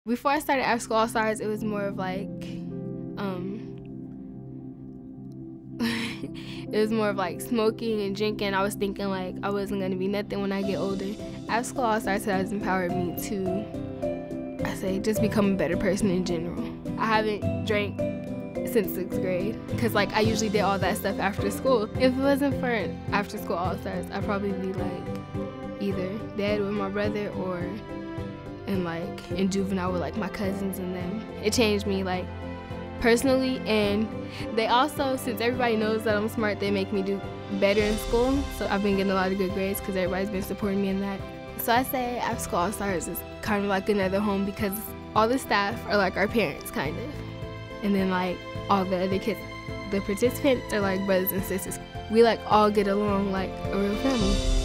Before I started After School All Stars, it was more of like, it was more of like smoking and drinking. I was thinking like I wasn't gonna be nothing when I get older. After School All Stars has empowered me to, I say, just become a better person in general. I haven't drank since 6th grade because like I usually did all that stuff after school. If it wasn't for After School All Stars, I'd probably be like either dead with my brother or in juvenile with like my cousins and them. It changed me like personally, and they also, since everybody knows that I'm smart, they make me do better in school. So I've been getting a lot of good grades because everybody's been supporting me in that. So I say After School All Stars is kind of like another home because all the staff are like our parents kind of. And then like all the other kids, the participants are like brothers and sisters. We like all get along like a real family.